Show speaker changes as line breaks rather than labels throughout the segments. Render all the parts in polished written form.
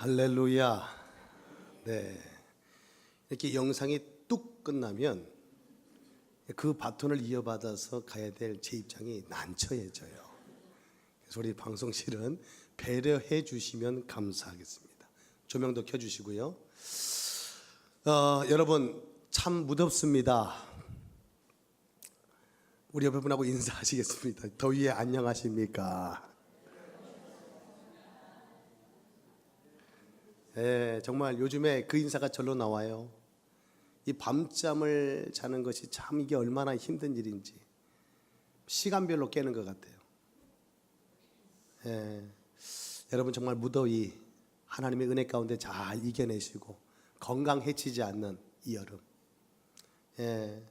할렐루야. 네. 이렇게 영상이 뚝 끝나면 그 바톤을 이어받아서 가야 될 제 입장이 난처해져요. 그래서 우리 방송실은 배려해 주시면 감사하겠습니다. 조명도 켜주시고요. 여러분 참 무덥습니다. 우리 옆에 분하고 인사하시겠습니다. 더위에 안녕하십니까? 네, 정말 요즘에 그 인사가 절로 나와요. 이 밤잠을 자는 것이 참 이게 얼마나 힘든 일인지 시간별로 깨는 것 같아요. 네, 여러분 정말 무더위 하나님의 은혜 가운데 잘 이겨내시고 건강 해치지 않는 이 여름. 네,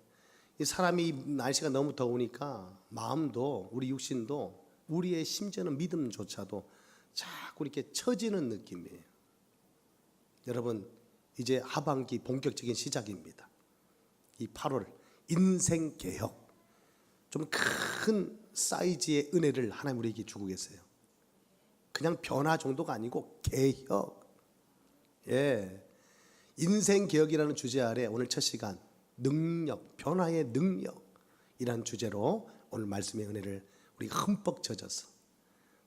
이 사람이 날씨가 너무 더우니까 마음도 우리 육신도 우리의 심지어는 믿음조차도 자꾸 이렇게 처지는 느낌이에요. 여러분 이제 하반기 본격적인 시작입니다. 이 8월 인생 개혁, 좀 큰 사이즈의 은혜를 하나님 우리에게 주고 계세요. 그냥 변화 정도가 아니고 개혁. 예, 인생 개혁이라는 주제 아래 오늘 첫 시간 능력, 변화의 능력이라는 주제로 오늘 말씀의 은혜를 우리 흠뻑 젖어서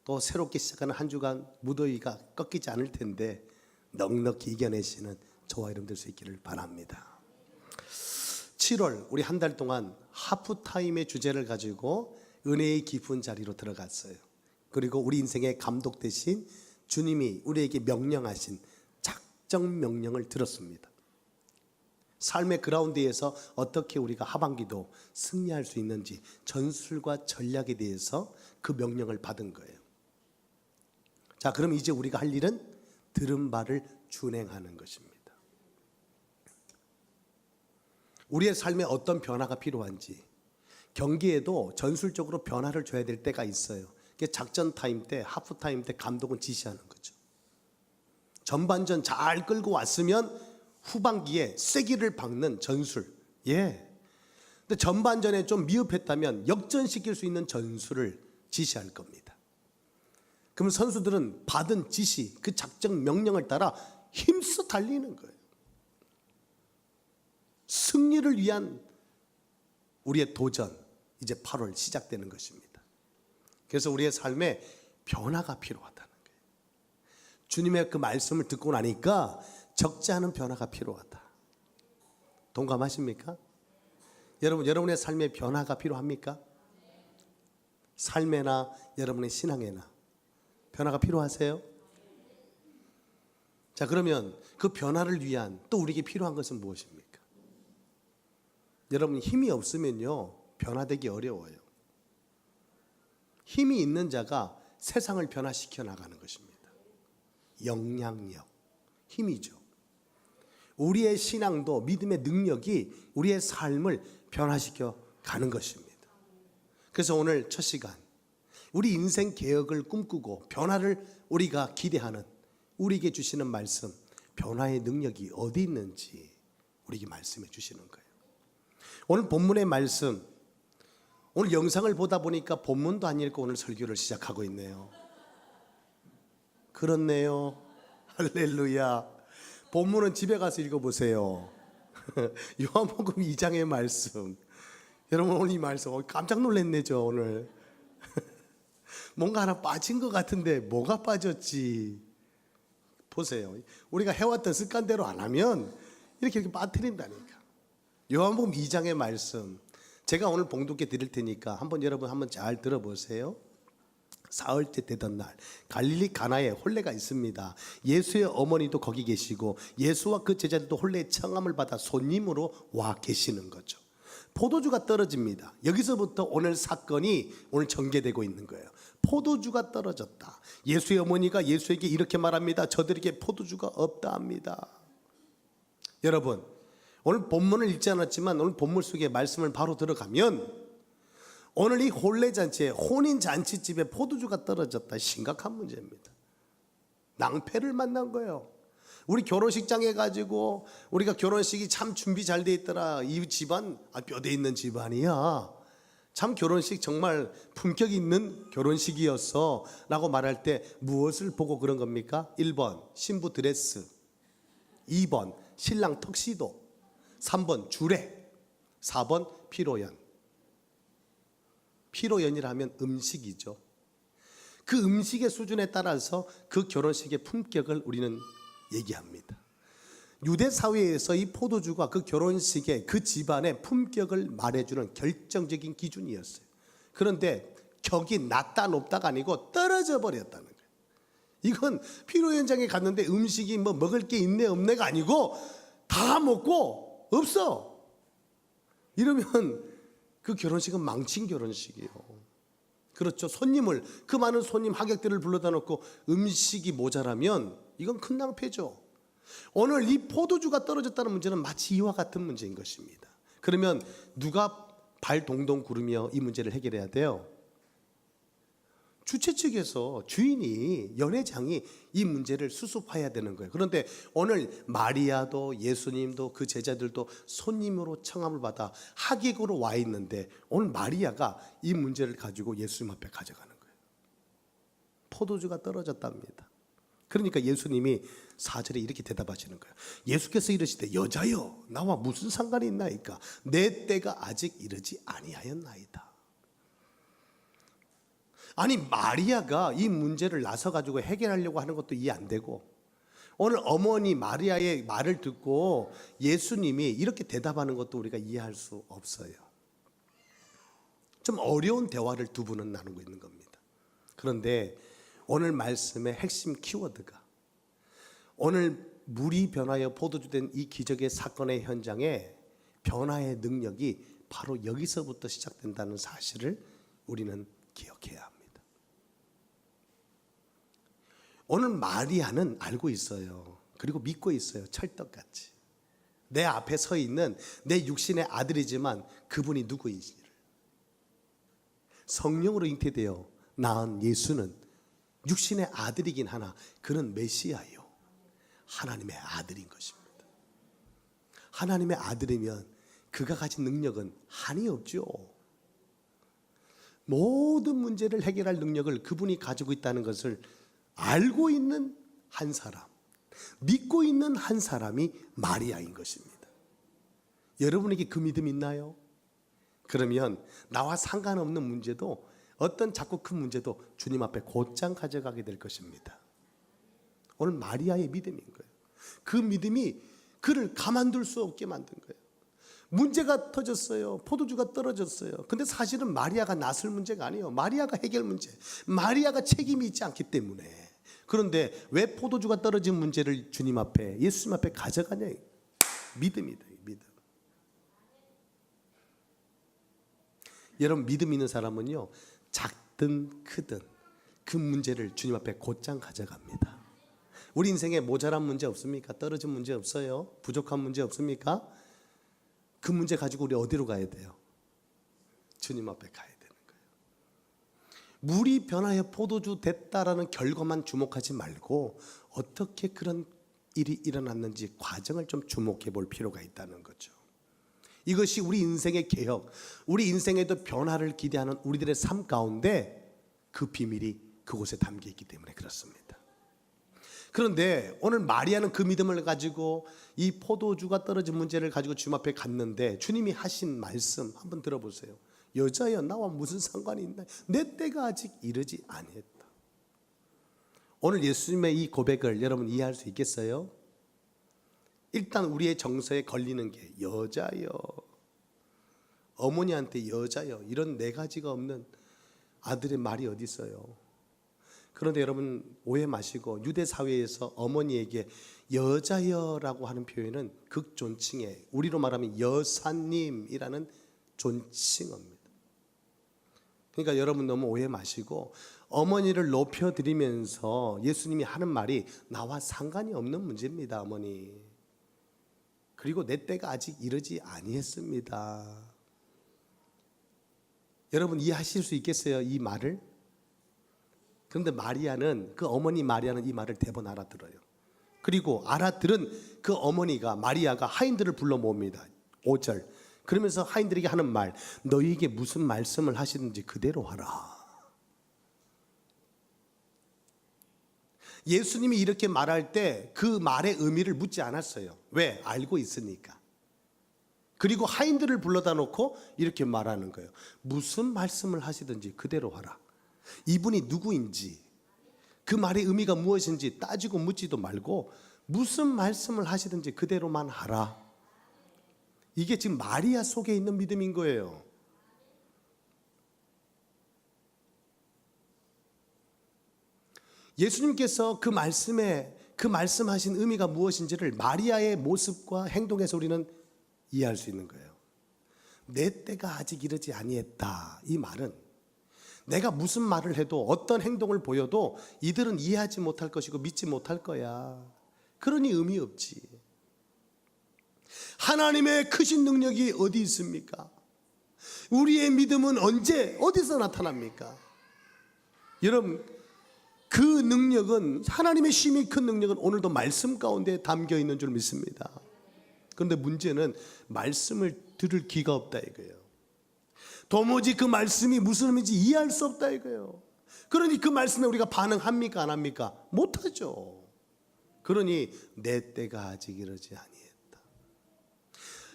또 새롭게 시작하는 한 주간 무더위가 꺾이지 않을 텐데 넉넉히 이겨내시는 저와 여러분 될 수 있기를 바랍니다. 7월 우리 한 달 동안 하프타임의 주제를 가지고 은혜의 깊은 자리로 들어갔어요. 그리고 우리 인생의 감독 대신 주님이 우리에게 명령하신 작정 명령을 들었습니다. 삶의 그라운드에서 어떻게 우리가 하반기도 승리할 수 있는지 전술과 전략에 대해서 그 명령을 받은 거예요. 자, 그럼 이제 우리가 할 일은 들은 바를 준행하는 것입니다. 우리의 삶에 어떤 변화가 필요한지 경기에도 전술적으로 변화를 줘야 될 때가 있어요. 작전 타임 때, 하프 타임 때 감독은 지시하는 거죠. 전반전 잘 끌고 왔으면 후반기에 쐐기를 박는 전술. 예. 근데 전반전에 좀 미흡했다면 역전시킬 수 있는 전술을 지시할 겁니다. 그러면 선수들은 받은 지시, 그 작전 명령을 따라 힘써 달리는 거예요. 승리를 위한 우리의 도전, 이제 8월 시작되는 것입니다. 그래서 우리의 삶에 변화가 필요하다는 거예요. 주님의 그 말씀을 듣고 나니까 적지 않은 변화가 필요하다. 동감하십니까? 여러분, 여러분의 삶에 변화가 필요합니까? 삶에나 여러분의 신앙에나 변화가 필요하세요? 자, 그러면 그 변화를 위한 또 우리에게 필요한 것은 무엇입니까? 여러분 힘이 없으면요 변화되기 어려워요. 힘이 있는 자가 세상을 변화시켜 나가는 것입니다. 영향력, 힘이죠. 우리의 신앙도 믿음의 능력이 우리의 삶을 변화시켜 가는 것입니다. 그래서 오늘 첫 시간 우리 인생 개혁을 꿈꾸고 변화를 우리가 기대하는 우리에게 주시는 말씀, 변화의 능력이 어디 있는지 우리에게 말씀해 주시는 거예요. 오늘 본문의 말씀, 오늘 영상을 보다 보니까 본문도 안 읽고 오늘 설교를 시작하고 있네요. 그렇네요. 할렐루야. 본문은 집에 가서 읽어보세요. 요한복음 2장의 말씀. 여러분 오늘 이 말씀 깜짝 놀랐네죠. 오늘 뭔가 하나 빠진 것 같은데 뭐가 빠졌지? 보세요. 우리가 해왔던 습관대로 안 하면 이렇게 빠뜨린다니까. 요한복음 2장의 말씀 제가 오늘 봉독해 드릴 테니까 여러분 한번 잘 들어보세요. 사흘째 되던 날 갈릴리 가나에 혼례가 있습니다. 예수의 어머니도 거기 계시고 예수와 그 제자들도 혼례의 청함을 받아 손님으로 와 계시는 거죠. 포도주가 떨어집니다. 여기서부터 오늘 사건이 오늘 전개되고 있는 거예요. 포도주가 떨어졌다. 예수의 어머니가 예수에게 이렇게 말합니다. 저들에게 포도주가 없다 합니다. 여러분 오늘 본문을 읽지 않았지만 오늘 본문 속에 말씀을 바로 들어가면 오늘 이 혼례잔치에 혼인잔치집에 포도주가 떨어졌다. 심각한 문제입니다. 낭패를 만난 거예요. 우리 결혼식장에 가지고 우리가 결혼식이 참 준비 잘 돼 있더라. 이 집안 뼈대 있는 집안이야. 참 결혼식 정말 품격 있는 결혼식이었어 라고 말할 때 무엇을 보고 그런 겁니까? 1번 신부 드레스, 2번 신랑 턱시도, 3번 주례, 4번 피로연. 피로연이라면 음식이죠. 그 음식의 수준에 따라서 그 결혼식의 품격을 우리는 얘기합니다. 유대 사회에서 이 포도주가 그 결혼식의 그 집안의 품격을 말해주는 결정적인 기준이었어요. 그런데 격이 낮다 높다가 아니고 떨어져 버렸다는 거예요. 이건 피로 현장에 갔는데 음식이 뭐 먹을 게 있네 없네가 아니고 다 먹고 없어. 이러면 그 결혼식은 망친 결혼식이에요. 그렇죠. 손님을, 그 많은 손님 하객들을 불러다 놓고 음식이 모자라면 이건 큰 낭패죠. 오늘 이 포도주가 떨어졌다는 문제는 마치 이와 같은 문제인 것입니다. 그러면 누가 발 동동 구르며 이 문제를 해결해야 돼요? 주최 측에서 주인이, 연회장이 이 문제를 수습해야 되는 거예요. 그런데 오늘 마리아도 예수님도 그 제자들도 손님으로 청함을 받아 하객으로 와 있는데 오늘 마리아가 이 문제를 가지고 예수님 앞에 가져가는 거예요. 포도주가 떨어졌답니다. 그러니까 예수님이 4절에 이렇게 대답하시는 거예요. 예수께서 이르시되 여자여 나와 무슨 상관이 있나이까? 내 때가 아직 이르지 아니하였나이다. 아니 마리아가 이 문제를 나서 가지고 해결하려고 하는 것도 이해 안 되고, 오늘 어머니 마리아의 말을 듣고 예수님이 이렇게 대답하는 것도 우리가 이해할 수 없어요. 좀 어려운 대화를 두 분은 나누고 있는 겁니다. 그런데 오늘 말씀의 핵심 키워드가, 오늘 물이 변하여 포도주 된 이 기적의 사건의 현장에 변화의 능력이 바로 여기서부터 시작된다는 사실을 우리는 기억해야 합니다. 오늘 마리아는 알고 있어요. 그리고 믿고 있어요. 찰떡같이. 내 앞에 서 있는 내 육신의 아들이지만 그분이 누구인지를, 성령으로 잉태되어 낳은 예수는 육신의 아들이긴 하나 그는 메시아예요. 하나님의 아들인 것입니다. 하나님의 아들이면 그가 가진 능력은 한이 없죠. 모든 문제를 해결할 능력을 그분이 가지고 있다는 것을 알고 있는 한 사람, 믿고 있는 한 사람이 마리아인 것입니다. 여러분에게 그 믿음 있나요? 그러면 나와 상관없는 문제도, 어떤 작고 큰 문제도 주님 앞에 곧장 가져가게 될 것입니다. 오늘 마리아의 믿음인 거예요. 그 믿음이 그를 가만둘 수 없게 만든 거예요. 문제가 터졌어요. 포도주가 떨어졌어요. 근데 사실은 마리아가 나설 문제가 아니에요. 마리아가 해결 문제, 마리아가 책임이 있지 않기 때문에. 그런데 왜 포도주가 떨어진 문제를 주님 앞에, 예수님 앞에 가져가냐? 믿음이다. 믿음. 여러분, 믿음 있는 사람은요, 작든 크든 그 문제를 주님 앞에 곧장 가져갑니다. 우리 인생에 모자란 문제 없습니까? 떨어진 문제 없어요? 부족한 문제 없습니까? 그 문제 가지고 우리 어디로 가야 돼요? 주님 앞에 가야 되는 거예요. 물이 변하여 포도주 됐다라는 결과만 주목하지 말고 어떻게 그런 일이 일어났는지 과정을 좀 주목해 볼 필요가 있다는 거죠. 이것이 우리 인생의 개혁, 우리 인생에도 변화를 기대하는 우리들의 삶 가운데 그 비밀이 그곳에 담겨 있기 때문에 그렇습니다. 그런데 오늘 마리아는 그 믿음을 가지고 이 포도주가 떨어진 문제를 가지고 주님 앞에 갔는데 주님이 하신 말씀 한번 들어보세요. 여자여 나와 무슨 상관이 있나? 내 때가 아직 이르지 아니했다. 오늘 예수님의 이 고백을 여러분 이해할 수 있겠어요? 일단 우리의 정서에 걸리는 게 여자여, 어머니한테 여자여, 이런 네 가지가 없는 아들의 말이 어디 있어요? 그런데 여러분 오해 마시고, 유대 사회에서 어머니에게 여자여라고 하는 표현은 극존칭에, 우리로 말하면 여사님이라는 존칭어입니다. 그러니까 여러분 너무 오해 마시고, 어머니를 높여드리면서 예수님이 하는 말이 나와 상관이 없는 문제입니다. 어머니, 그리고 내 때가 아직 이르지 아니했습니다. 여러분 이해하실 수 있겠어요? 이 말을? 그런데 마리아는, 그 어머니 마리아는 이 말을 대번 알아들어요. 그리고 알아들은 그 어머니가, 마리아가 하인들을 불러 모읍니다. 5절 그러면서 하인들에게 하는 말, 너희에게 무슨 말씀을 하시든지 그대로 하라. 예수님이 이렇게 말할 때 그 말의 의미를 묻지 않았어요. 왜? 알고 있으니까. 그리고 하인들을 불러다 놓고 이렇게 말하는 거예요. 무슨 말씀을 하시든지 그대로 하라. 이분이 누구인지, 그 말의 의미가 무엇인지 따지고 묻지도 말고 무슨 말씀을 하시든지 그대로만 하라. 이게 지금 마리아 속에 있는 믿음인 거예요. 예수님께서 그 말씀하신 의미가 무엇인지를 마리아의 모습과 행동에서 우리는 이해할 수 있는 거예요. 내 때가 아직 이르지 아니했다. 이 말은 내가 무슨 말을 해도 어떤 행동을 보여도 이들은 이해하지 못할 것이고 믿지 못할 거야. 그러니 의미 없지. 하나님의 크신 능력이 어디 있습니까? 우리의 믿음은 언제 어디서 나타납니까? 여러분, 그 능력은, 하나님의 심히 큰 능력은 오늘도 말씀 가운데 담겨 있는 줄 믿습니다. 그런데 문제는 말씀을 들을 귀가 없다 이거예요. 도무지 그 말씀이 무슨 의미인지 이해할 수 없다 이거예요. 그러니 그 말씀에 우리가 반응합니까 안 합니까? 못하죠. 그러니 내 때가 아직 이르지 아니했다.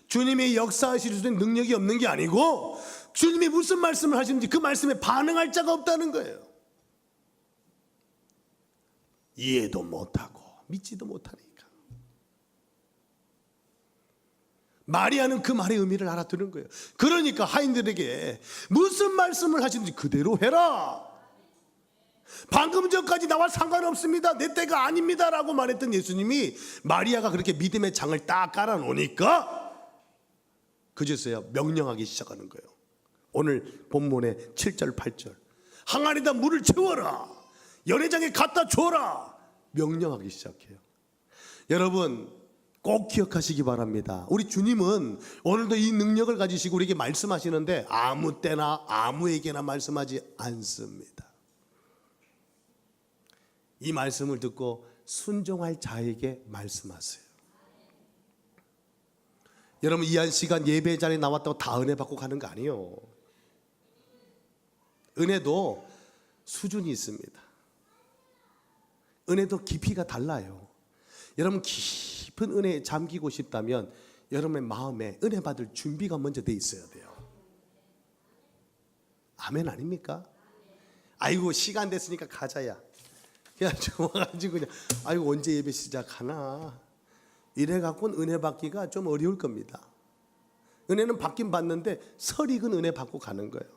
주님이 역사하실 수 있는 능력이 없는 게 아니고 주님이 무슨 말씀을 하시는지 그 말씀에 반응할 자가 없다는 거예요. 이해도 못하고 믿지도 못하니까. 마리아는 그 말의 의미를 알아들은 거예요. 그러니까 하인들에게 무슨 말씀을 하시는지 그대로 해라. 방금 전까지 나와 상관없습니다, 내 때가 아닙니다 라고 말했던 예수님이 마리아가 그렇게 믿음의 장을 딱 깔아놓으니까 그제서야 명령하기 시작하는 거예요. 오늘 본문의 7절 8절, 항아리에다 물을 채워라, 연회장에 갖다 줘라, 명령하기 시작해요. 여러분 꼭 기억하시기 바랍니다. 우리 주님은 오늘도 이 능력을 가지시고 우리에게 말씀하시는데 아무 때나 아무에게나 말씀하지 않습니다. 이 말씀을 듣고 순종할 자에게 말씀하세요. 여러분 이 한 시간 예배 자리에 나왔다고 다 은혜 받고 가는 거 아니에요. 은혜도 수준이 있습니다. 은혜도 깊이가 달라요. 여러분 깊은 은혜에 잠기고 싶다면 여러분의 마음에 은혜 받을 준비가 먼저 돼 있어야 돼요. 아멘 아닙니까? 아이고 시간 됐으니까 가자야. 그냥 좋아가지고 그냥 아이고 언제 예배 시작하나 이래갖고는 은혜 받기가 좀 어려울 겁니다. 은혜는 받긴 받는데 설익은 은혜 받고 가는 거예요.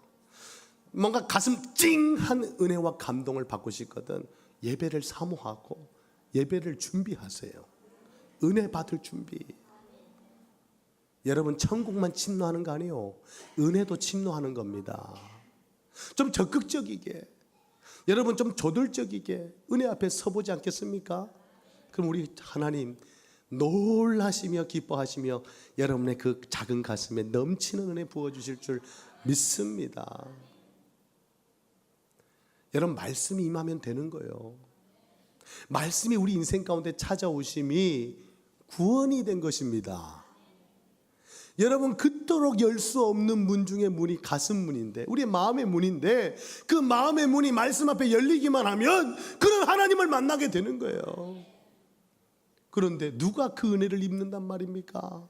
뭔가 가슴 찡한 은혜와 감동을 받고 싶거든 예배를 사모하고 예배를 준비하세요. 은혜 받을 준비. 여러분 천국만 침노하는 거 아니에요. 은혜도 침노하는 겁니다. 좀 적극적이게, 여러분 좀 저돌적이게 은혜 앞에 서보지 않겠습니까? 그럼 우리 하나님 놀라시며 기뻐하시며 여러분의 그 작은 가슴에 넘치는 은혜 부어주실 줄 믿습니다. 여러분 말씀이 임하면 되는 거예요. 말씀이 우리 인생 가운데 찾아오심이 구원이 된 것입니다. 여러분 그토록 열 수 없는 문 중에 문이 가슴 문인데, 우리의 마음의 문인데, 그 마음의 문이 말씀 앞에 열리기만 하면 그런 하나님을 만나게 되는 거예요. 그런데 누가 그 은혜를 입는단 말입니까?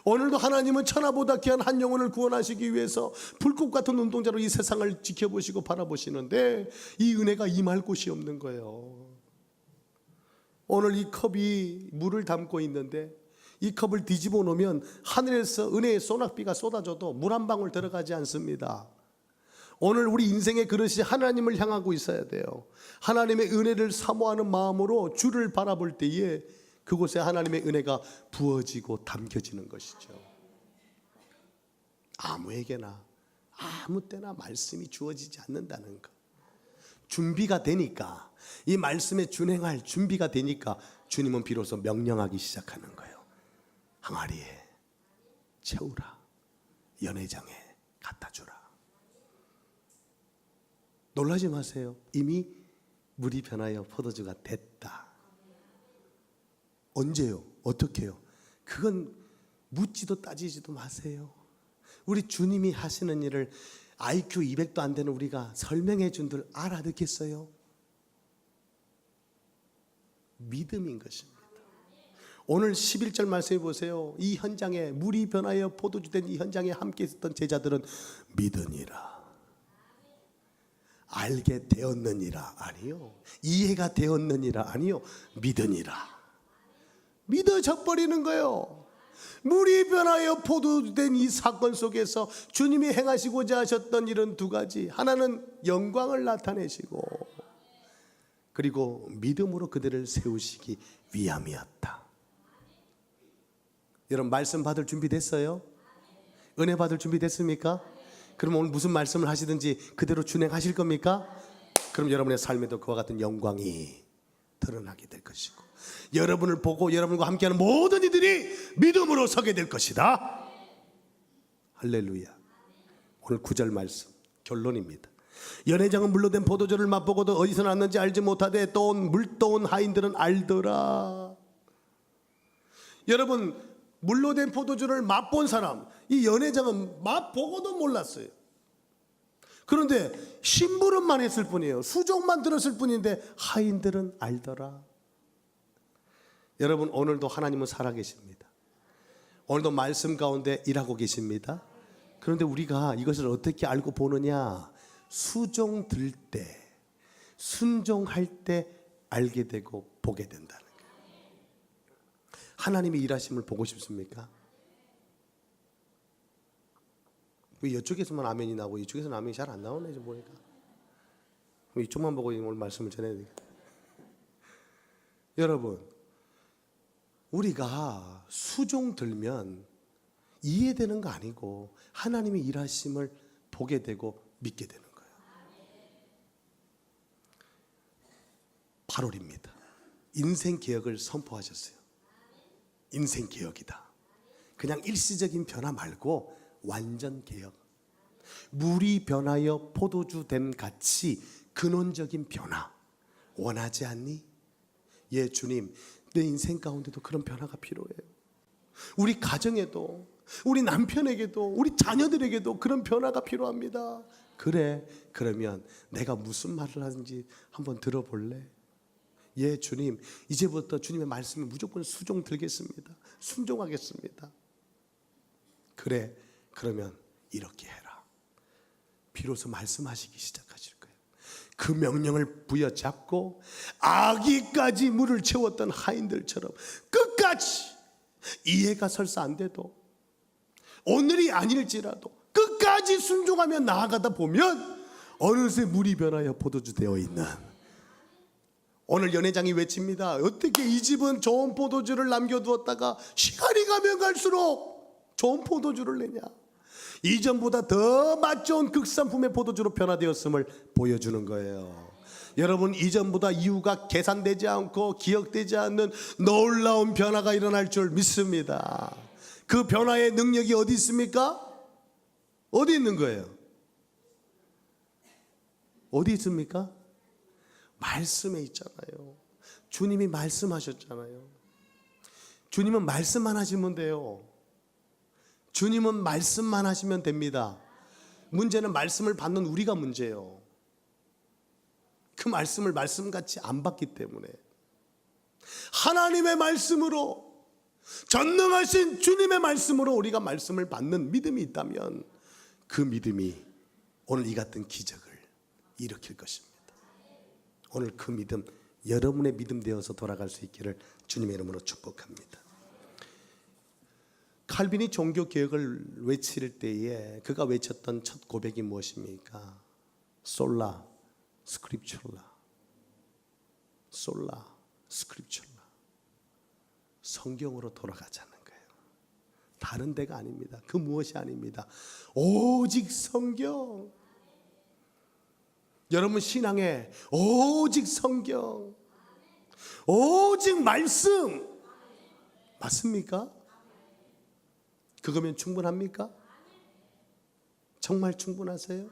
오늘도 하나님은 천하보다 귀한 한 영혼을 구원하시기 위해서 불꽃 같은 눈동자로 이 세상을 지켜보시고 바라보시는데 이 은혜가 임할 곳이 없는 거예요. 오늘 이 컵이 물을 담고 있는데 이 컵을 뒤집어 놓으면 하늘에서 은혜의 소낙비가 쏟아져도 물 한 방울 들어가지 않습니다. 오늘 우리 인생의 그릇이 하나님을 향하고 있어야 돼요. 하나님의 은혜를 사모하는 마음으로 주를 바라볼 때에 그곳에 하나님의 은혜가 부어지고 담겨지는 것이죠. 아무에게나 아무 때나 말씀이 주어지지 않는다는 것. 준비가 되니까, 이 말씀에 준행할 준비가 되니까 주님은 비로소 명령하기 시작하는 거예요. 항아리에 채우라, 연회장에 갖다 주라. 놀라지 마세요. 이미 물이 변하여 포도주가 됐다. 언제요? 어떻게 해요? 그건 묻지도 따지지도 마세요. 우리 주님이 하시는 일을 IQ 200도 안 되는 우리가 설명해 준들 알아듣겠어요? 믿음인 것입니다. 오늘 11절 말씀해 보세요. 이 현장에 물이 변하여 포도주 된 이 현장에 함께 있었던 제자들은 믿으니라. 알게 되었느니라 아니요. 이해가 되었느니라 아니요. 믿으니라. 믿어져 버리는 거예요. 물이 변하여 포도주 된 이 사건 속에서 주님이 행하시고자 하셨던 이런 두 가지, 하나는 영광을 나타내시고 그리고 믿음으로 그들을 세우시기 위함이었다. 여러분 말씀 받을 준비 됐어요? 은혜 받을 준비 됐습니까? 그럼 오늘 무슨 말씀을 하시든지 그대로 준행하실 겁니까? 그럼 여러분의 삶에도 그와 같은 영광이 드러나게 될 것이고 여러분을 보고 여러분과 함께하는 모든 이들이 믿음으로 서게 될 것이다. 할렐루야. 오늘 9절 말씀 결론입니다. 연회장은 물로 된 포도주를 맛보고도 어디서 났는지 알지 못하되 물도 온 하인들은 알더라. 여러분 물로 된 포도주를 맛본 사람, 이 연회장은 맛보고도 몰랐어요. 그런데 심부름만 했을 뿐이에요. 수종만 들었을 뿐인데 하인들은 알더라. 여러분 오늘도 하나님은 살아계십니다. 오늘도 말씀 가운데 일하고 계십니다. 그런데 우리가 이것을 어떻게 알고 보느냐? 수종 들 때, 순종할 때 알게 되고 보게 된다는 거예요. 하나님의 일하심을 보고 싶습니까? 왜 이쪽에서만 아멘이 나오고 이쪽에서는 아멘이 잘 안 나오네 지금 보니까. 이쪽만 보고 오늘 말씀을 전해야 되겠다. 여러분 우리가 수종 들면 이해되는 거 아니고 하나님의 일하심을 보게 되고 믿게 되는 거예요. 8월입니다. 인생 개혁을 선포하셨어요. 인생 개혁이다. 그냥 일시적인 변화 말고 완전 개혁. 물이 변하여 포도주 됨 같이 근원적인 변화 원하지 않니? 예 주님, 내 인생 가운데도 그런 변화가 필요해요. 우리 가정에도, 우리 남편에게도, 우리 자녀들에게도 그런 변화가 필요합니다. 그래, 그러면 내가 무슨 말을 하는지 한번 들어볼래? 예 주님, 이제부터 주님의 말씀에 무조건 수종 들겠습니다. 순종하겠습니다. 그래, 그러면 이렇게 해라. 비로소 말씀하시기 시작하실 거예요. 그 명령을 부여잡고 아기까지 물을 채웠던 하인들처럼 끝까지 이해가 설사 안 돼도 오늘이 아닐지라도 끝까지 순종하며 나아가다 보면 어느새 물이 변하여 포도주 되어 있는, 오늘 연회장이 외칩니다. 어떻게 이 집은 좋은 포도주를 남겨두었다가 시간이 가면 갈수록 좋은 포도주를 내냐. 이전보다 더 맛 좋은 극산품의 포도주로 변화되었음을 보여주는 거예요. 여러분 이전보다 이유가 계산되지 않고 기억되지 않는 놀라운 변화가 일어날 줄 믿습니다. 그 변화의 능력이 어디 있습니까? 어디 있는 거예요? 어디 있습니까? 말씀에 있잖아요. 주님이 말씀하셨잖아요. 주님은 말씀만 하시면 돼요. 주님은 말씀만 하시면 됩니다. 문제는 말씀을 받는 우리가 문제예요. 그 말씀을 말씀같이 안 받기 때문에. 하나님의 말씀으로, 전능하신 주님의 말씀으로 우리가 말씀을 받는 믿음이 있다면 그 믿음이 오늘 이 같은 기적을 일으킬 것입니다. 오늘 그 믿음, 여러분의 믿음 되어서 돌아갈 수 있기를 주님의 이름으로 축복합니다. 칼빈이 종교개혁을 외칠 때에 그가 외쳤던 첫 고백이 무엇입니까? 솔라 스크립츄라. 솔라 스크립츄라. 성경으로 돌아가자는 거예요. 다른 데가 아닙니다. 그 무엇이 아닙니다. 오직 성경. 여러분 신앙에 오직 성경, 오직 말씀 맞습니까? 그거면 충분합니까? 정말 충분하세요?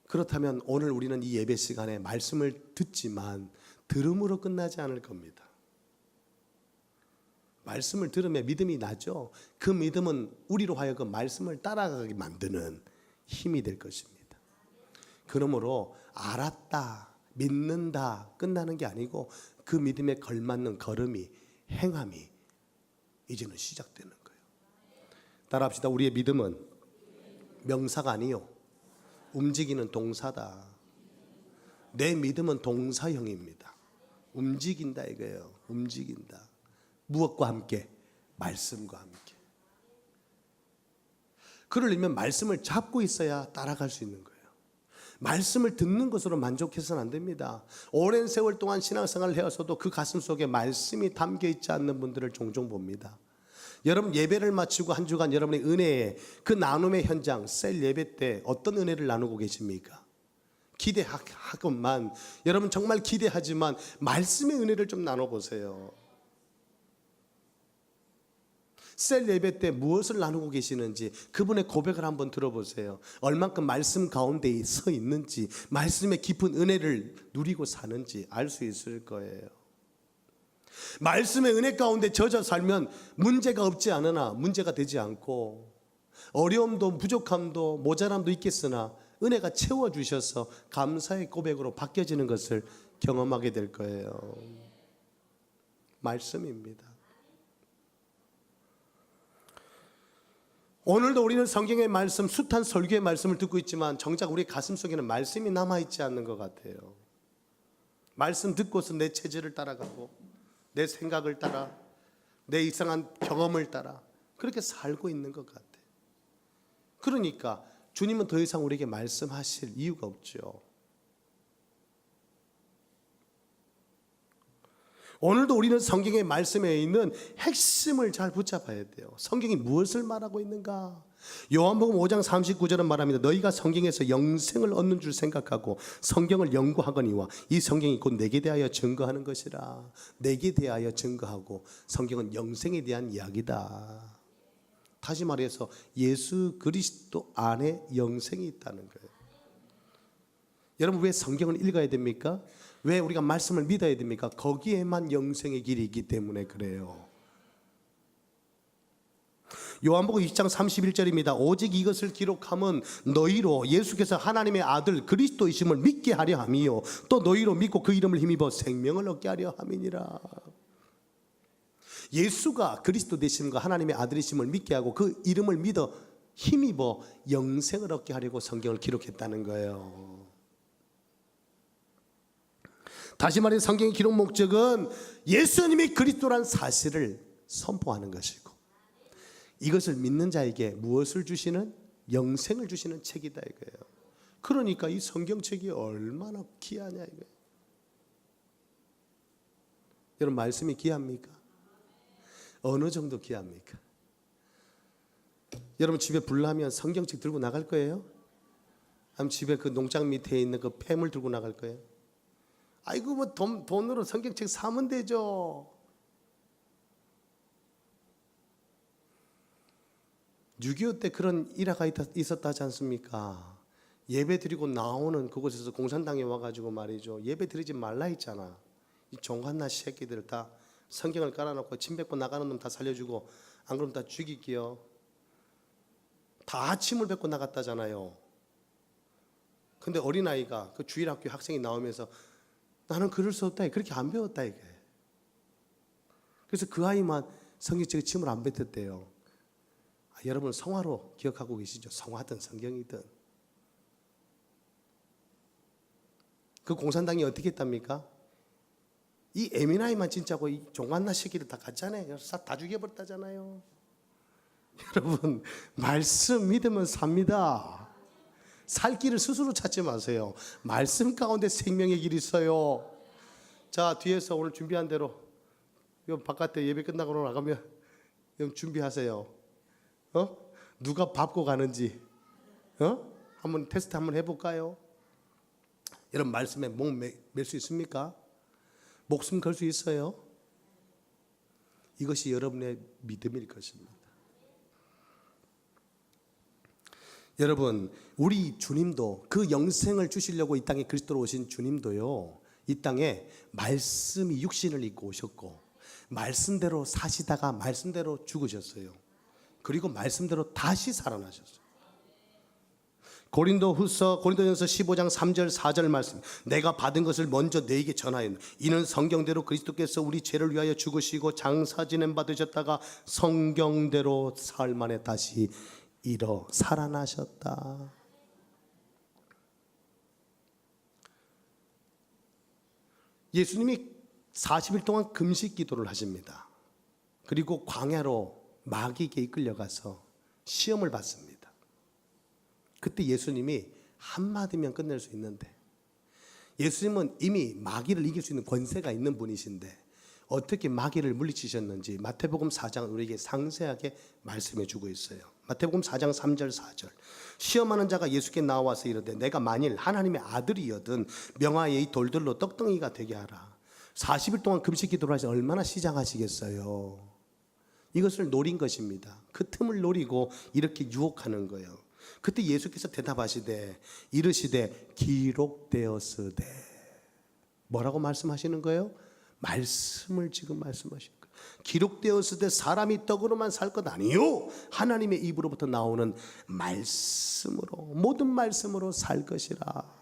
그렇다면 오늘 우리는 이 예배 시간에 말씀을 듣지만 들음으로 끝나지 않을 겁니다. 말씀을 들으면 믿음이 나죠. 그 믿음은 우리로 하여금 말씀을 따라가게 만드는 힘이 될 것입니다. 그러므로 알았다, 믿는다 끝나는 게 아니고 그 믿음에 걸맞는 걸음이, 행함이 이제는 시작되는 거예요. 따라합시다. 우리의 믿음은 명사가 아니요, 움직이는 동사다. 내 믿음은 동사형입니다. 움직인다 이거예요. 움직인다. 무엇과 함께? 말씀과 함께. 그러려면 말씀을 잡고 있어야 따라갈 수 있는 거예요. 말씀을 듣는 것으로 만족해서는 안 됩니다. 오랜 세월 동안 신앙생활을 해서도 그 가슴 속에 말씀이 담겨 있지 않는 분들을 종종 봅니다. 여러분 예배를 마치고 한 주간 여러분의 은혜의 그 나눔의 현장, 셀 예배 때 어떤 은혜를 나누고 계십니까? 기대하건만, 여러분 정말 기대하지만 말씀의 은혜를 좀 나눠보세요. 셀 예배 때 무엇을 나누고 계시는지 그분의 고백을 한번 들어보세요. 얼만큼 말씀 가운데 서 있는지, 말씀의 깊은 은혜를 누리고 사는지 알 수 있을 거예요. 말씀의 은혜 가운데 젖어 살면 문제가 없지 않으나 문제가 되지 않고, 어려움도 부족함도 모자람도 있겠으나 은혜가 채워주셔서 감사의 고백으로 바뀌어지는 것을 경험하게 될 거예요. 말씀입니다. 오늘도 우리는 성경의 말씀, 숱한 설교의 말씀을 듣고 있지만 정작 우리 가슴 속에는 말씀이 남아있지 않는 것 같아요. 말씀 듣고서 내 체질을 따라가고 내 생각을 따라, 내 이상한 경험을 따라 그렇게 살고 있는 것 같아요. 그러니까 주님은 더 이상 우리에게 말씀하실 이유가 없죠. 오늘도 우리는 성경의 말씀에 있는 핵심을 잘 붙잡아야 돼요. 성경이 무엇을 말하고 있는가? 요한복음 5장 39절은 말합니다. 너희가 성경에서 영생을 얻는 줄 생각하고 성경을 연구하거니와 이 성경이 곧 내게 대하여 증거하는 것이라. 내게 대하여 증거하고 성경은 영생에 대한 이야기다. 다시 말해서 예수 그리스도 안에 영생이 있다는 거예요. 여러분 왜 성경을 읽어야 됩니까? 왜 우리가 말씀을 믿어야 됩니까? 거기에만 영생의 길이 있기 때문에 그래요. 요한복음 20장 31절입니다. 오직 이것을 기록함은 너희로 예수께서 하나님의 아들 그리스도이심을 믿게 하려 함이요 또 너희로 믿고 그 이름을 힘입어 생명을 얻게 하려 함이니라. 예수가 그리스도 되심과 하나님의 아들이심을 믿게 하고 그 이름을 믿어 힘입어 영생을 얻게 하려고 성경을 기록했다는 거예요. 다시 말해 성경의 기록 목적은 예수님이 그리스도란 사실을 선포하는 것이고, 이것을 믿는 자에게 무엇을 주시는? 영생을 주시는 책이다 이거예요. 그러니까 이 성경책이 얼마나 귀하냐 이거예요. 여러분 말씀이 귀합니까? 어느 정도 귀합니까? 여러분 집에 불나면 성경책 들고 나갈 거예요? 아니면 집에 그 농장 밑에 있는 그 폐물 들고 나갈 거예요? 아이고 뭐 돈으로 성경책 사면 되죠. 6.25 때 그런 일화가 있었다지 않습니까? 예배 드리고 나오는 그곳에서 공산당에 와가지고 말이죠, 예배 드리지 말라 했잖아. 이 종갓나 새끼들 다 성경을 깔아놓고 침 뱉고 나가는 놈 다 살려주고 안 그러면 다 죽일게요. 다 침을 뱉고 나갔다잖아요. 근데 어린아이가 그 주일학교 학생이 나오면서 나는 그럴 수 없다, 그렇게 안 배웠다 이게. 그래서 그 아이만 성경책에 침을 안 뱉었대요. 여러분 성화로 기억하고 계시죠? 성화든 성경이든. 그 공산당이 어떻게 했답니까? 이 에미나이만 진짜고 이 종갓나 새끼들 다 갔잖아요. 다 죽여버렸다잖아요. 여러분 말씀 믿으면 삽니다. 살 길을 스스로 찾지 마세요. 말씀 가운데 생명의 길이 있어요. 자, 뒤에서 오늘 준비한 대로 바깥에 예배 끝나고 나가면 준비하세요. 누가 밟고 가는지 한번 테스트 한번 해볼까요? 여러분 말씀에 목 맬 수 있습니까? 목숨 걸 수 있어요? 이것이 여러분의 믿음일 것입니다. 여러분 우리 주님도 그 영생을 주시려고 이 땅에 그리스도로 오신 주님도요, 이 땅에 말씀이 육신을 입고 오셨고 말씀대로 사시다가 말씀대로 죽으셨어요. 그리고 말씀대로 다시 살아나셨어요. 고린도전서 15장 3절 4절 말씀, 내가 받은 것을 먼저 너에게 전하였노니 이는 성경대로 그리스도께서 우리 죄를 위하여 죽으시고 장사 지냄 받으셨다가 성경대로 사흘 만에 다시 일어 살아나셨다. 예수님이 40일 동안 금식 기도를 하십니다. 그리고 광야로 마귀에게 이끌려가서 시험을 받습니다. 그때 예수님이 한마디면 끝낼 수 있는데, 예수님은 이미 마귀를 이길 수 있는 권세가 있는 분이신데 어떻게 마귀를 물리치셨는지 마태복음 4장 우리에게 상세하게 말씀해 주고 있어요. 마태복음 4장 3절 4절, 시험하는 자가 예수께 나와서 이르되 내가 만일 하나님의 아들이여든 명하에 이 돌들로 떡덩이가 되게 하라. 40일 동안 금식 기도를 하시 얼마나 시장하시겠어요. 이것을 노린 것입니다. 그 틈을 노리고 이렇게 유혹하는 거예요. 그때 예수께서 대답하시되 이르시되 기록되었으되, 뭐라고 말씀하시는 거예요? 말씀을 지금 말씀하시는 거예요. 기록되었으되 사람이 떡으로만 살 것 아니요 하나님의 입으로부터 나오는 말씀으로, 모든 말씀으로 살 것이라.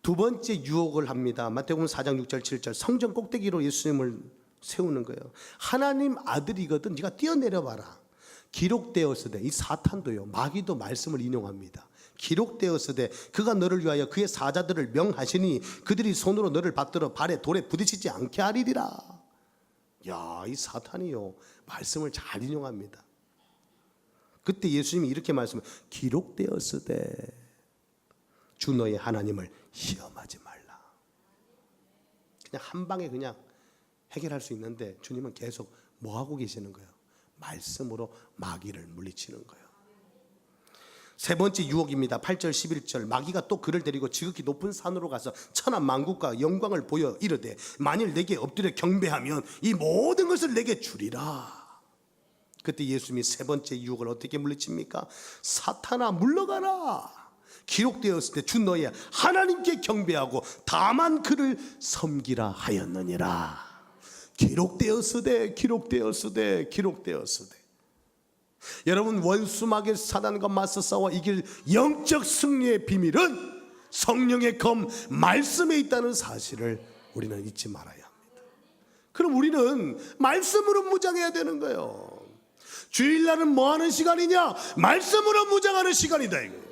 두 번째 유혹을 합니다. 마태복음 4장 6절 7절, 성전 꼭대기로 예수님을 세우는 거예요. 하나님 아들이거든 네가 뛰어내려봐라. 기록되었으되, 이 사탄도요, 마귀도 말씀을 인용합니다. 기록되었으되 그가 너를 위하여 그의 사자들을 명하시니 그들이 손으로 너를 받들어 발에 돌에 부딪히지 않게 하리리라. 야, 이 사탄이요 말씀을 잘 인용합니다. 그때 예수님이 이렇게 말씀을, 기록되었으되 주 너의 하나님을 시험하지 말라. 그냥 한 방에 그냥 해결할 수 있는데 주님은 계속 뭐 하고 계시는 거예요? 말씀으로 마귀를 물리치는 거예요. 세 번째 유혹입니다. 8절 11절, 마귀가 또 그를 데리고 지극히 높은 산으로 가서 천한 만국과 영광을 보여 이르되 만일 내게 엎드려 경배하면 이 모든 것을 내게 주리라. 그때 예수님이 세 번째 유혹을 어떻게 물리칩니까? 사탄아 물러가라. 기록되었을 때 주 너의 하나님께 경배하고 다만 그를 섬기라 하였느니라. 기록되었으되 기록되었으되 기록되었으되. 여러분, 원수마귀 사단과 맞서 싸워 이길 영적 승리의 비밀은 성령의 검 말씀에 있다는 사실을 우리는 잊지 말아야 합니다. 그럼 우리는 말씀으로 무장해야 되는 거예요. 주일날은 뭐 하는 시간이냐? 말씀으로 무장하는 시간이다 이거예요.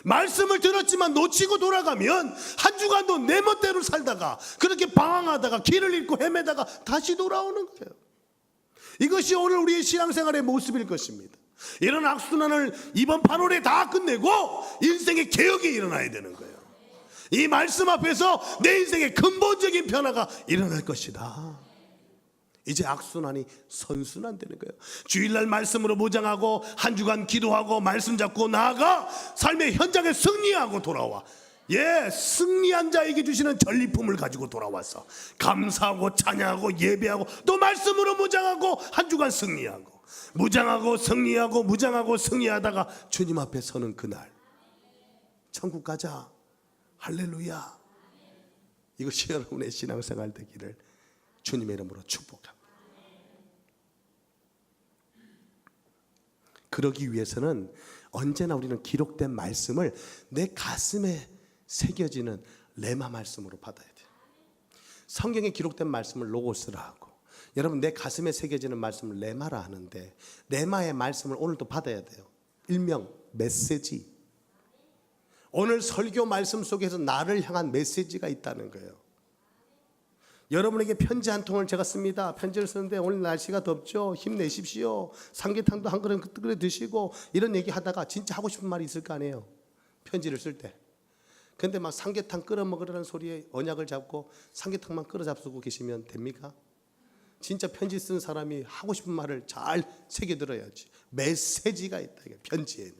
말씀을 들었지만 놓치고 돌아가면 한 주간도 내 멋대로 살다가 그렇게 방황하다가 길을 잃고 헤매다가 다시 돌아오는 거예요. 이것이 오늘 우리의 신앙생활의 모습일 것입니다. 이런 악순환을 이번 8월에 다 끝내고 인생의 개혁이 일어나야 되는 거예요. 이 말씀 앞에서 내 인생의 근본적인 변화가 일어날 것이다. 이제 악순환이 선순환 되는 거예요. 주일날 말씀으로 무장하고 한 주간 기도하고 말씀 잡고 나아가 삶의 현장에 승리하고 돌아와. 승리한 자에게 주시는 전리품을 가지고 돌아와서 감사하고 찬양하고 예배하고 또 말씀으로 무장하고 한 주간 승리하고 무장하고 승리하고 무장하고 승리하다가 주님 앞에 서는 그날 천국 가자. 할렐루야. 이것이 여러분의 신앙생활 되기를 주님의 이름으로 축복합니다. 그러기 위해서는 언제나 우리는 기록된 말씀을 내 가슴에 새겨지는 레마 말씀으로 받아야 돼요. 성경에 기록된 말씀을 로고스라 하고, 여러분 내 가슴에 새겨지는 말씀을 레마라 하는데, 레마의 말씀을 오늘도 받아야 돼요. 일명 메시지. 오늘 설교 말씀 속에서 나를 향한 메시지가 있다는 거예요. 여러분에게 편지 한 통을 제가 씁니다. 편지를 쓰는데 오늘 날씨가 덥죠? 힘내십시오. 삼계탕도 한 그릇 드시고, 이런 얘기 하다가 진짜 하고 싶은 말이 있을 거 아니에요, 편지를 쓸 때. 근데 막 삼계탕 끓여 먹으라는 소리에 언약을 잡고 삼계탕만 끓여 잡수고 계시면 됩니까? 진짜 편지 쓴 사람이 하고 싶은 말을 잘 새겨들어야지. 메시지가 있다, 이게 편지에는.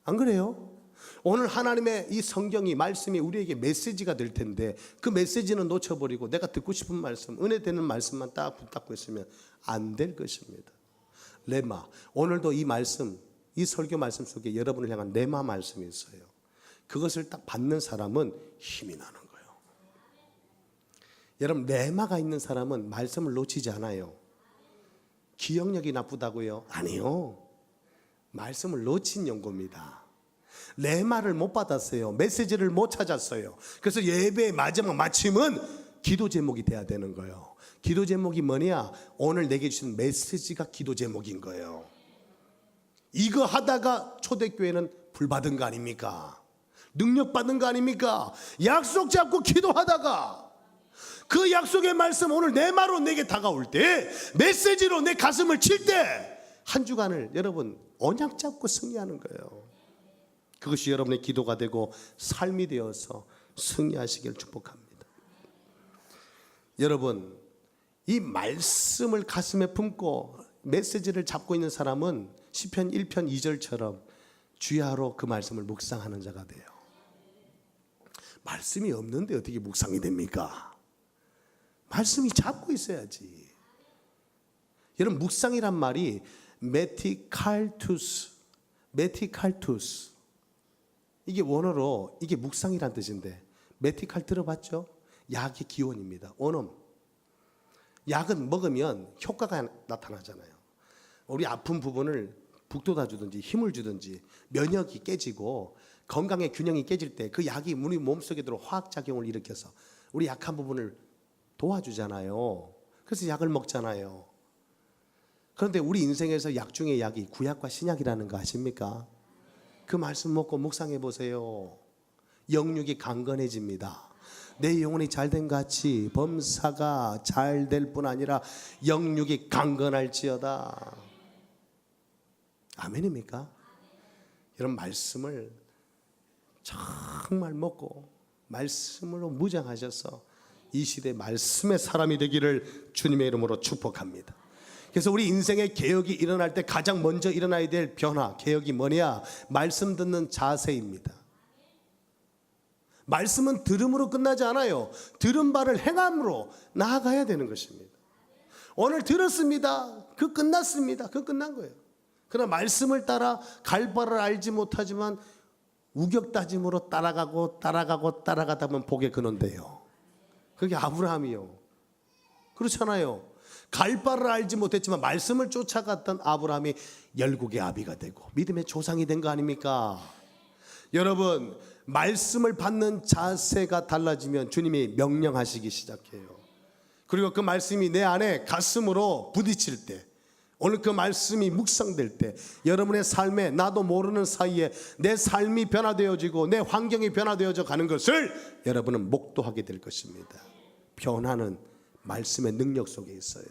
안 그래요? 오늘 하나님의 이 성경이, 말씀이 우리에게 메시지가 될 텐데 그 메시지는 놓쳐버리고 내가 듣고 싶은 말씀, 은혜 되는 말씀만 딱 붙잡고 있으면 안 될 것입니다. 레마. 오늘도 이 말씀, 이 설교 말씀 속에 여러분을 향한 레마 말씀이 있어요. 그것을 딱 받는 사람은 힘이 나는 거예요. 여러분, 레마가 있는 사람은 말씀을 놓치지 않아요. 기억력이 나쁘다고요? 아니요. 말씀을 놓친 연고입니다. 레마를 못 받았어요. 메시지를 못 찾았어요. 그래서 예배의 마지막 마침은 기도 제목이 돼야 되는 거예요. 기도 제목이 뭐냐? 오늘 내게 주신 메시지가 기도 제목인 거예요. 이거 하다가 초대교회는 불 받은 거 아닙니까? 능력 받은 거 아닙니까? 약속 잡고 기도하다가 그 약속의 말씀 오늘 내 말로 내게 다가올 때, 메시지로 내 가슴을 칠 때 한 주간을 여러분 언약 잡고 승리하는 거예요. 그것이 여러분의 기도가 되고 삶이 되어서 승리하시길 축복합니다. 여러분, 이 말씀을 가슴에 품고 메시지를 잡고 있는 사람은 시편 1편 2절처럼 주야로 그 말씀을 묵상하는 자가 돼요. 말씀이 없는데 어떻게 묵상이 됩니까? 말씀이 잡고 있어야지. 여러분, 묵상이란 말이 메티칼투스, 이게 원어로 이게 묵상이란 뜻인데, 메티칼 들어봤죠? 약의 기원입니다. 원음. 약은 먹으면 효과가 나타나잖아요. 우리 아픈 부분을 북돋아 주든지 힘을 주든지 면역이 깨지고 건강의 균형이 깨질 때 그 약이 우리 몸속에 들어 화학작용을 일으켜서 우리 약한 부분을 도와주잖아요. 그래서 약을 먹잖아요. 그런데 우리 인생에서 약 중에 약이 구약과 신약이라는 거 아십니까? 그 말씀 먹고 묵상해 보세요. 영육이 강건해집니다. 내 영혼이 잘된 같이 범사가 잘 될 뿐 아니라 영육이 강건할지어다. 아멘입니까? 이런 말씀을 정말 먹고 말씀으로 무장하셔서 이 시대 말씀의 사람이 되기를 주님의 이름으로 축복합니다. 그래서 우리 인생의 개혁이 일어날 때 가장 먼저 일어나야 될 변화, 개혁이 뭐냐? 말씀 듣는 자세입니다. 말씀은 들음으로 끝나지 않아요. 들은 바를 행함으로 나아가야 되는 것입니다. 오늘 들었습니다. 그 끝났습니다. 그 끝난 거예요. 그러나 말씀을 따라 갈 바를 알지 못하지만 우격다짐으로 따라가다 보면 복의 근원돼요. 그게 아브라함이요. 그렇잖아요. 갈 바를 알지 못했지만 말씀을 쫓아갔던 아브라함이 열국의 아비가 되고 믿음의 조상이 된 거 아닙니까? 여러분, 말씀을 받는 자세가 달라지면 주님이 명령하시기 시작해요. 그리고 그 말씀이 내 안에 가슴으로 부딪힐 때, 오늘 그 말씀이 묵상될 때 여러분의 삶에 나도 모르는 사이에 내 삶이 변화되어지고 내 환경이 변화되어져 가는 것을 여러분은 목도하게 될 것입니다. 변화는 말씀의 능력 속에 있어요.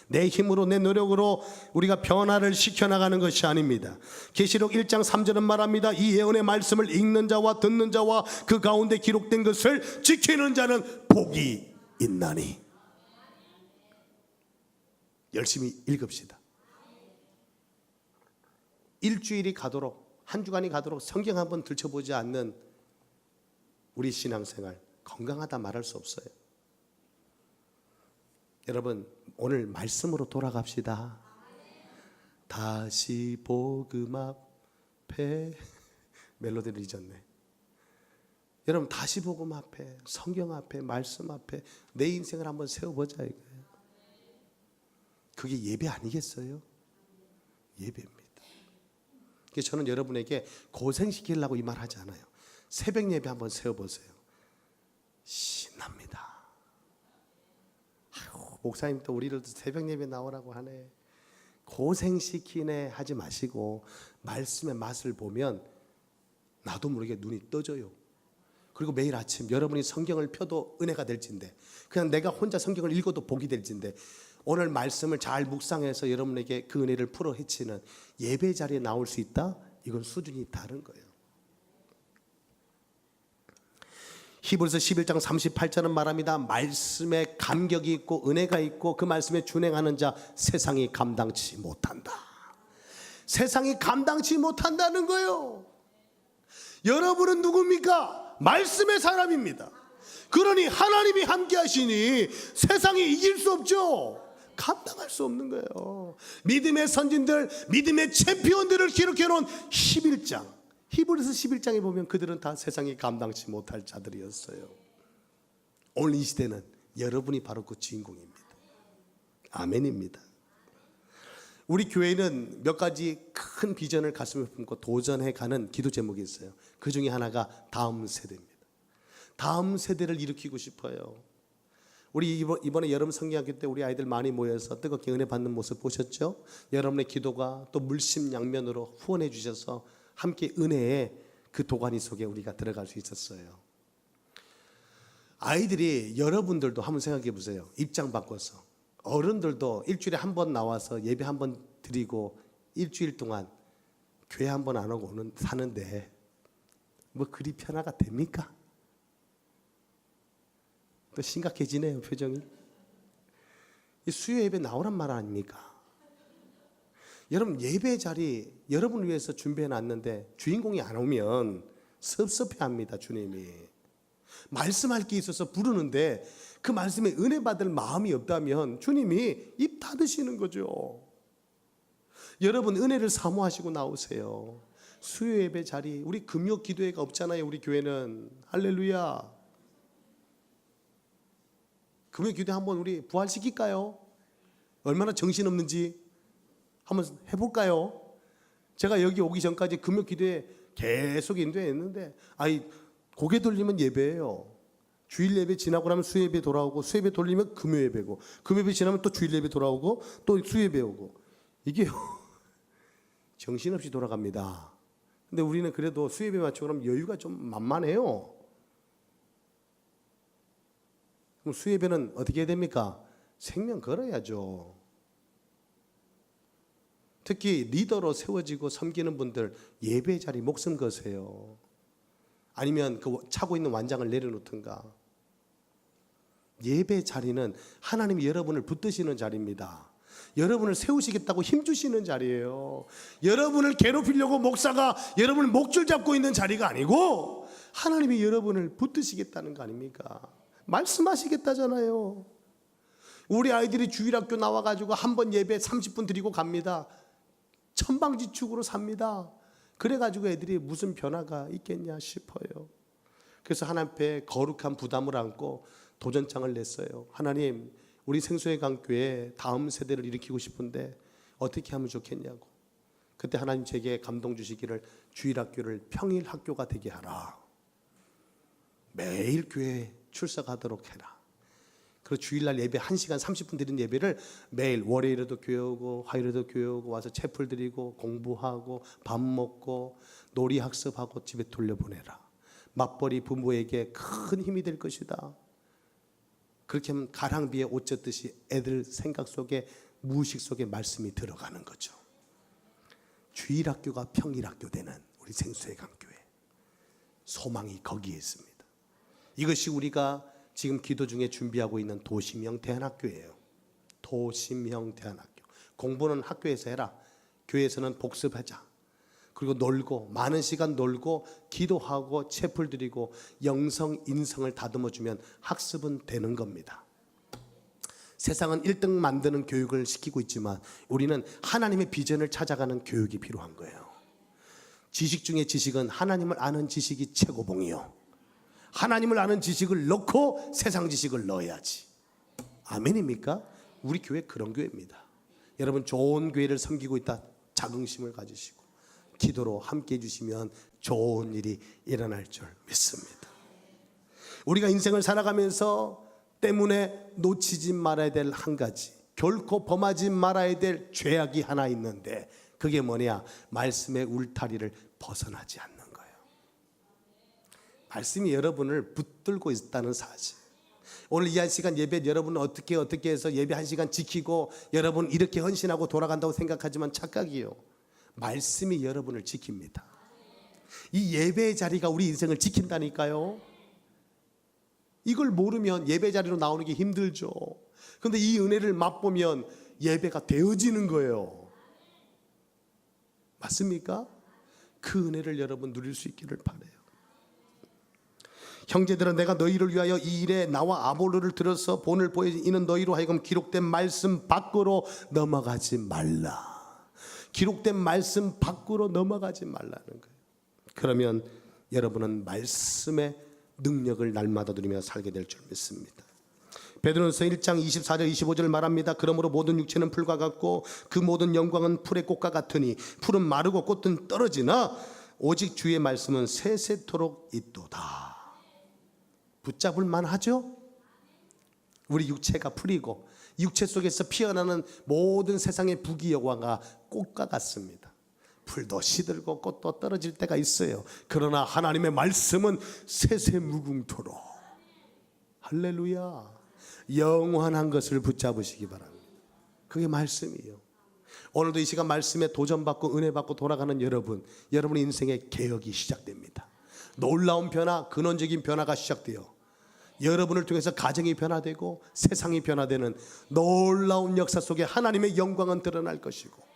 내 힘으로 내 노력으로 우리가 변화를 시켜나가는 것이 아닙니다. 계시록 1장 3절은 말합니다. 이 예언의 말씀을 읽는 자와 듣는 자와 그 가운데 기록된 것을 지키는 자는 복이 있나니. 열심히 읽읍시다. 일주일이 가도록, 한 주간이 가도록 성경 한번 들춰보지 않는 우리 신앙생활 건강하다 말할 수 없어요. 여러분, 오늘 말씀으로 돌아갑시다. 다시 복음 앞에 멜로디를 잊었네. 여러분, 다시 복음 앞에, 성경 앞에, 말씀 앞에 내 인생을 한번 세워보자 이거예요. 그게 예배 아니겠어요? 예배입니다. 그래서 저는 여러분에게 고생시키려고 이 말 하지 않아요. 새벽 예배 한번 세워보세요. 신납니다. 목사님 또 우리를 새벽 예배 나오라고 하네. 고생시키네 하지 마시고 말씀의 맛을 보면 나도 모르게 눈이 떠져요. 그리고 매일 아침 여러분이 성경을 펴도 은혜가 될진데, 그냥 내가 혼자 성경을 읽어도 복이 될진데, 오늘 말씀을 잘 묵상해서 여러분에게 그 은혜를 풀어 헤치는 예배 자리에 나올 수 있다? 이건 수준이 다른 거예요. 히브리서 11장 38절은 말합니다. 말씀에 감격이 있고 은혜가 있고 그 말씀에 준행하는 자 세상이 감당치 못한다. 세상이 감당치 못한다는 거예요. 여러분은 누굽니까? 말씀의 사람입니다. 그러니 하나님이 함께 하시니 세상이 이길 수 없죠. 감당할 수 없는 거예요. 믿음의 선진들, 믿음의 챔피언들을 기록해 놓은 11장, 히브리서 11장에 보면 그들은 다 세상이 감당치 못할 자들이었어요. 오늘 이 시대는 여러분이 바로 그 주인공입니다. 아멘입니다. 우리 교회는 몇 가지 큰 비전을 가슴에 품고 도전해가는 기도 제목이 있어요. 그 중에 하나가 다음 세대입니다. 다음 세대를 일으키고 싶어요. 우리 이번에 여름 성경학교 때 우리 아이들 많이 모여서 뜨겁게 은혜 받는 모습 보셨죠? 여러분의 기도가 또 물심양면으로 후원해 주셔서 함께 은혜의 그 도가니 속에 우리가 들어갈 수 있었어요. 아이들이, 여러분들도 한번 생각해 보세요. 입장 바꿔서 어른들도 일주일에 한 번 나와서 예배 한 번 드리고 일주일 동안 교회 한 번 안 오고 사는데 뭐 그리 편화가 됩니까? 또 심각해지네요, 표정이. 이 수요 예배 나오란 말 아닙니까? 여러분, 예배 자리 여러분을 위해서 준비해 놨는데 주인공이 안 오면 섭섭해 합니다, 주님이. 말씀할 게 있어서 부르는데 그 말씀에 은혜 받을 마음이 없다면 주님이 입 닫으시는 거죠. 여러분, 은혜를 사모하시고 나오세요. 수요 예배 자리, 우리 금요 기도회가 없잖아요, 우리 교회는. 할렐루야. 금요 기도회 한번 우리 부활시킬까요? 얼마나 정신없는지 한번 해볼까요? 제가 여기 오기 전까지 금요 기도회 계속 인도했는데, 고개 돌리면 예배예요. 주일 예배 지나고 나면 수요 예배 돌아오고, 수요 예배 돌리면 금요 예배고, 금요 예배 지나면 또 주일 예배 돌아오고, 또 수요 예배 오고. 이게 정신없이 돌아갑니다. 근데 우리는 그래도 수요 예배 맞추고 그러면 여유가 좀 만만해요. 그럼 수요 예배는 어떻게 해야 됩니까? 생명 걸어야죠. 특히 리더로 세워지고 섬기는 분들 예배 자리 목숨 거세요. 아니면 그 차고 있는 완장을 내려놓든가. 예배 자리는 하나님이 여러분을 붙드시는 자리입니다. 여러분을 세우시겠다고 힘주시는 자리예요. 여러분을 괴롭히려고 목사가 여러분을 목줄 잡고 있는 자리가 아니고 하나님이 여러분을 붙드시겠다는 거 아닙니까? 말씀하시겠다잖아요. 우리 아이들이 주일학교 나와가지고 한 번 예배 30분 드리고 갑니다. 천방지축으로 삽니다. 그래가지고 애들이 무슨 변화가 있겠냐 싶어요. 그래서 하나님 앞에 거룩한 부담을 안고 도전장을 냈어요. 하나님, 우리 생수의 강교회 다음 세대를 일으키고 싶은데 어떻게 하면 좋겠냐고. 그때 하나님 제게 감동 주시기를 주일학교를 평일학교가 되게 하라. 매일 교회에 출석하도록 해라. 그리고 주일날 예배 1시간 30분 드리는 예배를 매일 월요일에도 교회 오고 화요일에도 교회 오고 와서 채플 드리고 공부하고 밥 먹고 놀이 학습하고 집에 돌려보내라. 맞벌이 부모에게 큰 힘이 될 것이다. 그렇게 하면 가랑비에 옷 젖듯이 애들 생각 속에 무의식 속에 말씀이 들어가는 거죠. 주일학교가 평일학교 되는 우리 생수의 강교회, 소망이 거기에 있습니다. 이것이 우리가 지금 기도 중에 준비하고 있는 도심형 대안학교예요. 도심형 대안학교. 공부는 학교에서 해라. 교회에서는 복습하자. 그리고 놀고, 많은 시간 놀고 기도하고 채플 드리고 영성 인성을 다듬어주면 학습은 되는 겁니다. 세상은 1등 만드는 교육을 시키고 있지만 우리는 하나님의 비전을 찾아가는 교육이 필요한 거예요. 지식 중에 지식은 하나님을 아는 지식이 최고봉이요, 하나님을 아는 지식을 넣고 세상 지식을 넣어야지. 아멘입니까? 우리 교회 그런 교회입니다. 여러분, 좋은 교회를 섬기고 있다 자긍심을 가지시고 기도로 함께 해주시면 좋은 일이 일어날 줄 믿습니다. 우리가 인생을 살아가면서 때문에 놓치지 말아야 될 한 가지, 결코 범하지 말아야 될 죄악이 하나 있는데 그게 뭐냐? 말씀의 울타리를 벗어나지 않는 거예요. 말씀이 여러분을 붙들고 있다는 사실. 오늘 이 한 시간 예배 여러분은 어떻게 해서 예배 한 시간 지키고 여러분 이렇게 헌신하고 돌아간다고 생각하지만 착각이에요. 말씀이 여러분을 지킵니다. 이 예배의 자리가 우리 인생을 지킨다니까요. 이걸 모르면 예배 자리로 나오는 게 힘들죠. 그런데 이 은혜를 맛보면 예배가 되어지는 거예요. 맞습니까? 그 은혜를 여러분 누릴 수 있기를 바라요. 형제들아, 내가 너희를 위하여 이 일에 나와 아볼로를 들어서 본을 보여준 이는 너희로 하여금 기록된 말씀 밖으로 넘어가지 말라. 기록된 말씀 밖으로 넘어가지 말라는 거예요. 그러면 여러분은 말씀의 능력을 날마다 누리며 살게 될 줄 믿습니다. 베드로전서 1장 24절 25절 말합니다. 그러므로 모든 육체는 풀과 같고 그 모든 영광은 풀의 꽃과 같으니 풀은 마르고 꽃은 떨어지나 오직 주의 말씀은 세세토록 있도다. 붙잡을 만하죠? 우리 육체가 풀이고 육체 속에서 피어나는 모든 세상의 부귀영화가 꽃과 같습니다. 풀도 시들고 꽃도 떨어질 때가 있어요. 그러나 하나님의 말씀은 세세무궁토록, 할렐루야, 영원한 것을 붙잡으시기 바랍니다. 그게 말씀이에요. 오늘도 이 시간 말씀에 도전받고 은혜받고 돌아가는 여러분, 여러분의 인생의 개혁이 시작됩니다. 놀라운 변화, 근원적인 변화가 시작돼요. 여러분을 통해서 가정이 변화되고 세상이 변화되는 놀라운 역사 속에 하나님의 영광은 드러날 것이고,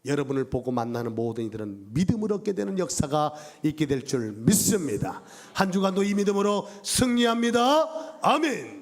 여러분을 보고 만나는 모든 이들은 믿음을 얻게 되는 역사가 있게 될 줄 믿습니다. 한 주간도 이 믿음으로 승리합니다. 아멘.